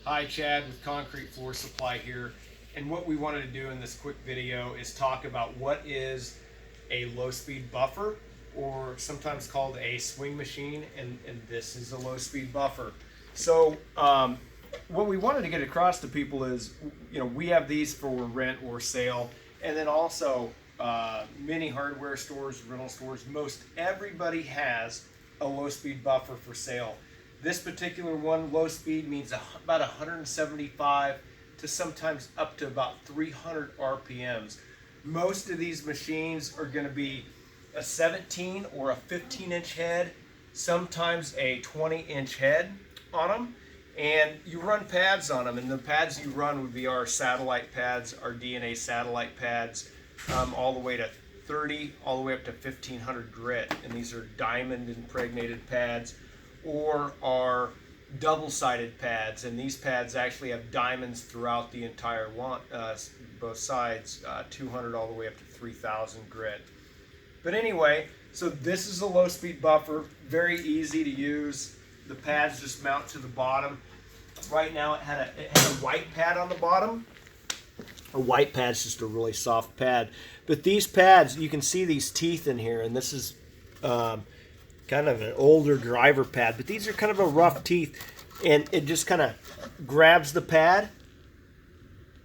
Hi, Chad with Concrete Floor Supply here. And what we wanted to do in this quick video is talk about what is a low speed buffer, or sometimes called a swing machine, and this is a low speed buffer. So what we wanted to get across to people is, we have these for rent or sale, and then also many hardware stores, rental stores, most everybody has a low speed buffer for sale. This particular one, low speed, means about 175 to sometimes up to about 300 RPMs. Most of these machines are going to be a 17 or a 15-inch head, sometimes a 20-inch head on them. And you run pads on them, and the pads you run would be our satellite pads, our DNA satellite pads, all the way to 30, all the way up to 1500 grit. And these are diamond impregnated pads, or are double-sided pads, and these pads actually have diamonds throughout the entire both sides, 200 all the way up to 3000 grit. But anyway, so this is a low-speed buffer, very easy to use. The pads just mount to the bottom. Right now it had a white pad on the bottom. A white pad's just a really soft pad. But these pads, you can see these teeth in here, and this is kind of an older driver pad, but these are kind of a rough teeth, and it just kind of grabs the pad,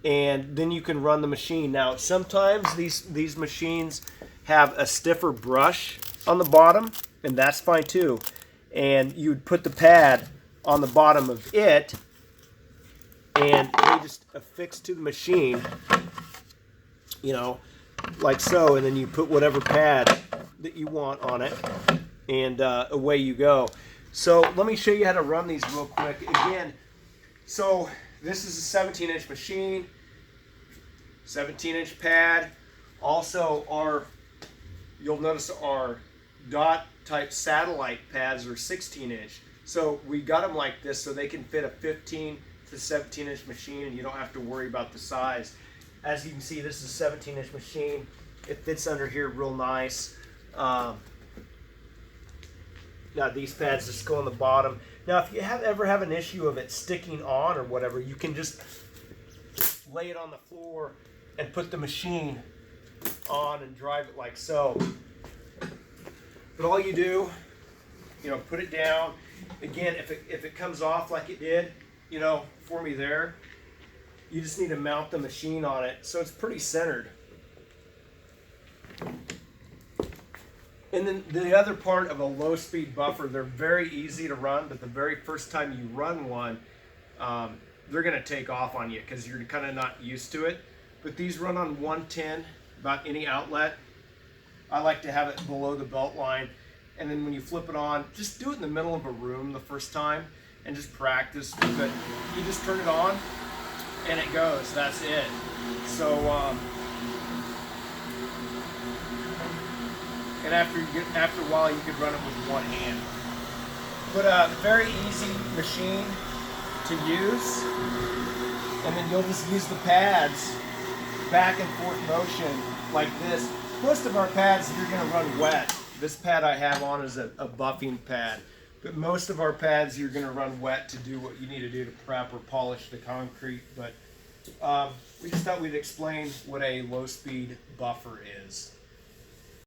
and then you can run the machine. Now sometimes these machines have a stiffer brush on the bottom, and that's fine too, and you would put the pad on the bottom of it, and they just affix to the machine, like so, and then you put whatever pad that you want on it, and away you go. So let me show you how to run these real quick. Again, so this is a 17-inch machine, 17-inch pad. Also, you'll notice our dot type satellite pads are 16-inch. So we got them like this so they can fit a 15 to 17-inch machine, and you don't have to worry about the size. As you can see, this is a 17-inch machine. It fits under here real nice. Now these pads just go on the bottom. Now if you ever have an issue of it sticking on or whatever, you can just lay it on the floor and put the machine on and drive it like so. But all you do, put it down. Again, if it comes off like it did, for me there, you just need to mount the machine on it so it's pretty centered. And then the other part of a low-speed buffer, they're very easy to run, but the very first time you run one, they're going to take off on you because you're kind of not used to it. But these run on 110, about any outlet. I like to have it below the belt line. And then when you flip it on, just do it in the middle of a room the first time and just practice. But you just turn it on and it goes. That's it. So, and after a while, you could run it with one hand. But a very easy machine to use, and then you'll just use the pads back and forth motion like this. Most of our pads you're going to run wet. This pad I have on is a buffing pad, but most of our pads you're going to run wet to do what you need to do to prep or polish the concrete. But we just thought we'd explain what a low-speed buffer is.